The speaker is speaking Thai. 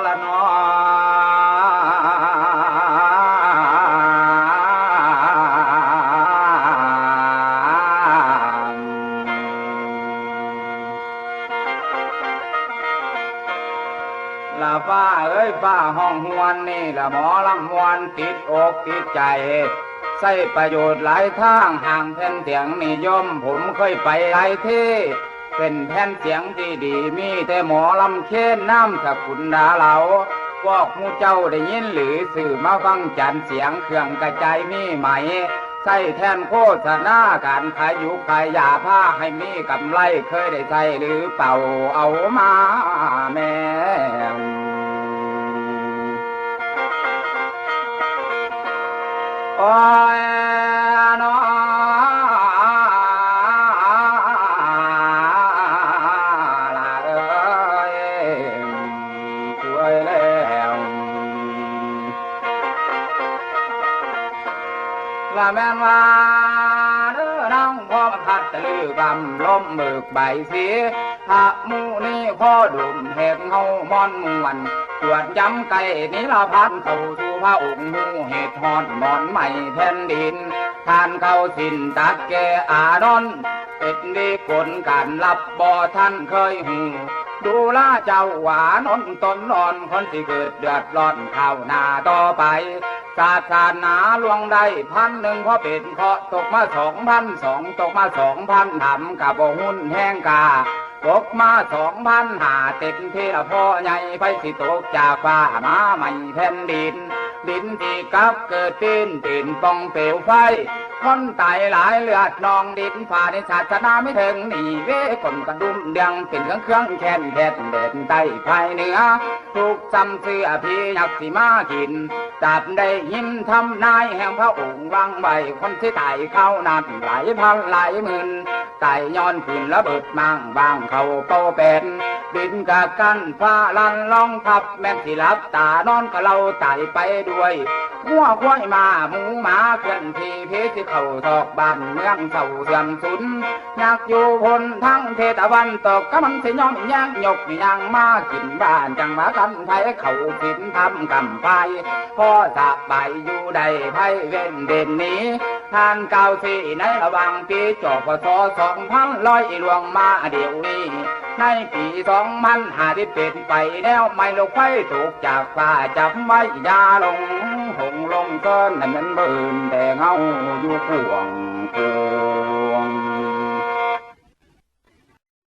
ละนอละฟ้าเอ้ยฟ้าห้องหวนนี่ละหมอลำมวนติดอกติดใจใช้ประโยชน์หลายทางห่างแผ่นเสียงนิยมผมเคยไปหลายที่เป็นแผ่นเสียงที่ดีมีแต่หมอลำเค้นน้ำสกุลดาเหลาพวกมูเจ้าได้ยินหรือสื่อมาฟังจันเสียงเครื่องกระจายมีไหมใส่แทนโฆษณาการขายยุขายยาผ้าให้มีกำไรเคยได้ใช้หรือเปล่าเอามาแม่โอ้ยน้อละเอ้ยช่วยแล้วละแม่นว่าเด้อน้องพ่อพัดตะลือกำล้มเบิกใบสีหะมูนี่ข้อดุมแหกเฮามอนมวนจวดย้ำไก่นิรพันเข้าสู่พระองค์หูเหตุหอดหมอนใหม่แผ่นดินทานเข้าสินตักแกอานนท์เป็ดดีผลการรับบ่ท่านเคยหูดูลาเจ้าหวานนตนนอนคนที่เกิดเดือดร้อนข้าวหน้าต่อไปศาสนาลวงได้1,000เพราะเป็นเคาะตกมา2,200ตกมา2,000ทำกับหุ้นแห้งกาตกมา2,000หาเต็มที่ละพ่อใหญ่ไปสิตกจากฟ้ามาใหม่แผ่นดินดินที่กับเกิดตีนปองเปลวไฟคนตายหลายเลือดนองดินฝ่าในศาสนาไม่ถึงหนีเวคนกระดุมเดียงเป็นเครื่องแค้นแผ่นเด็ดใต้ภายเหนือถูกจำเสื้อพี่ยักษ์ที่มากินจับได้ยินทำนายแห่งพระองค์วางใบคนที่ตายเข้านับหลายพันหลายหมื่นตายย้อนขึ้นระเบิดมั่งบางเขาโตเป็นดินกะกันฟ้าลันลองทับแม่ที่รับตานอนก็เราตายไปด้วยหัวควายมาหมูหมาเคลื่อนที่เพสิเข้าตอกบ้านเมืองเศร้าเสื่อมสุนอยากอยู่พนทั้งเทตะวันตกก็มันสิยอมย่างยกย่างมากินบ้านจังมากันไทยเขาสินทำกำไฟพ่อสะใบอยู่ใดไพ่เว้นเด่นนี้ทานเก่าสีในระหว่างปีจบพศ2,100ลวงมาเดี๋ยวนี้ในปี2,500เป็นไปแล้วไม่ลงไฟตกจากฟ้าจับไว้ยาลงหงลงก้อนนั่นมันเบิ่นแต่เงาอยู่พวง